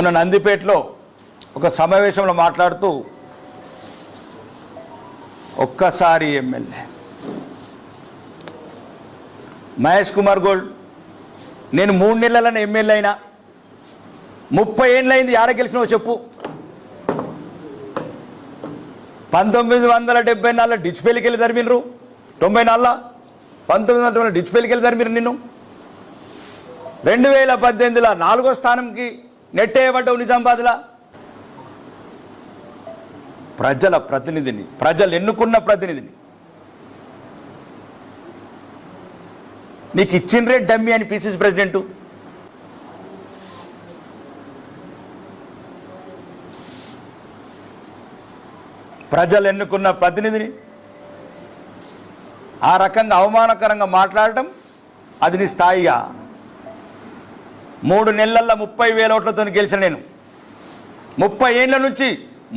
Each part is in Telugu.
మొన్న నందిపేటలో ఒక సమావేశంలో మాట్లాడుతూ ఒక్కసారి ఎమ్మెల్యే మహేష్ కుమార్ గౌడ్ నేను 3 నెలలను ఎమ్మెల్యే అయినా 30 ఏళ్ళైంది ఆడ గెలిచినవో చెప్పు 1974 డిచ్పల్లికి వెళ్ళి తరిమినరు 94 1990 డిచ్పల్లికి వెళ్ళి తరిమిరు నిన్ను 2018లో 4వ స్థానంకి నెట్టేయబడ్డావు నిజామాబాద్లో ప్రజల ప్రతినిధిని ప్రజలు ఎన్నుకున్న ప్రతినిధిని నీకు ఇచ్చిన రేట్ డమ్మి అని పిసిసి ప్రెసిడెంట్ ప్రజలు ఎన్నుకున్న ప్రతినిధిని ఆ రకంగా అవమానకరంగా మాట్లాడటం అది నీ స్థాయిగా 3 నెలల్లో 30,000 ఓట్లతో గెలిచిన నేను 30 ఏళ్ళ నుంచి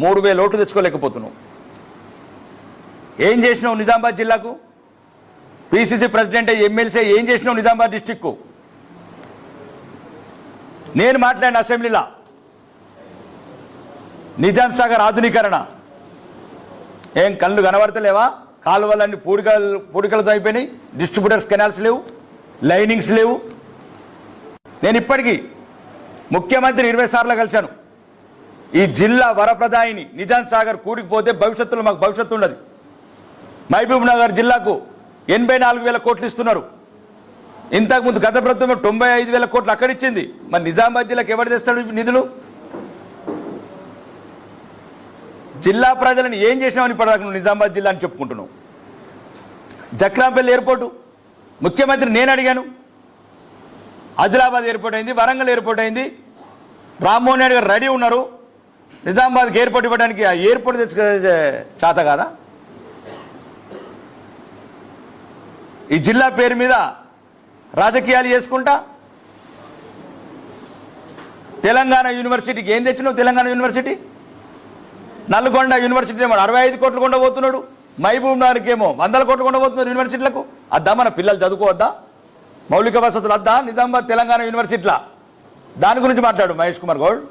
3,000 ఓట్లు తెచ్చుకోలేకపోతున్నావు. ఏం చేసినావు నిజామాబాద్ జిల్లాకు? పిసిసి ప్రెసిడెంట్ ఎమ్మెల్సీ ఏం చేసినావు నిజామాబాద్ డిస్టిక్కు? నేను మాట్లాడిన అసెంబ్లీలో నిజాం సాగర్ ఆధునీకరణ ఏం కళ్ళు కనబడతలేవా? కాలువలన్నీ పూడికలతో అయిపోయినాయి, డిస్ట్రిబ్యూటర్స్ కెనాల్స్ లేవు, లైనింగ్స్ లేవు. నేను ఇప్పటికీ ముఖ్యమంత్రి 20 సార్లు కలిశాను. ఈ జిల్లా వరప్రదాయిని నిజాం సాగర్ కూడికిపోతే భవిష్యత్తులో మాకు భవిష్యత్తు ఉండదు. మహబూబ్ నగర్ జిల్లాకు 84,000 కోట్లు ఇస్తున్నారు. ఇంతకుముందు గత ప్రభుత్వం 95,000 కోట్లు అక్కడిచ్చింది. మరి నిజామాబాద్ జిల్లాకు ఎవరు తెస్తాడు నిధులు? జిల్లా ప్రజలను ఏం చేసినామని ఇప్పటిదాకా నువ్వు నిజామాబాద్ జిల్లా అని చెప్పుకుంటున్నావు. జక్రాంపల్లి ఎయిర్పోర్టు ముఖ్యమంత్రి నేను అడిగాను. ఆదిలాబాద్ ఎయిర్పోర్ట్ అయింది, వరంగల్ ఎయిర్పోర్ట్ అయింది. రామ్మోహన్ రెడ్డి గారు రెడీ ఉన్నారు నిజామాబాద్కి ఎయిర్పోర్ట్ ఇవ్వడానికి. ఆ ఎయిర్పోర్ట్ తెచ్చుకు చేత కాదా? ఈ జిల్లా పేరు మీద రాజకీయాలు చేసుకుంటా తెలంగాణ యూనివర్సిటీకి ఏం తెచ్చినావు? తెలంగాణ యూనివర్సిటీ నల్గొండ యూనివర్సిటీ ఏమో 65 కోట్లు కొండబోతున్నాడు. మహబూబ్ నగర్కి ఏమో 100 కోట్లు కొండబోతున్నారు యూనివర్సిటీలకు. అద్దా మన పిల్లలు చదువుకోవద్దా? మౌలిక వసతులు వద్దా నిజామాబాద్ తెలంగాణ యూనివర్సిటీలా? దాని గురించి మాట్లాడు మహేష్ కుమార్ గౌడ్.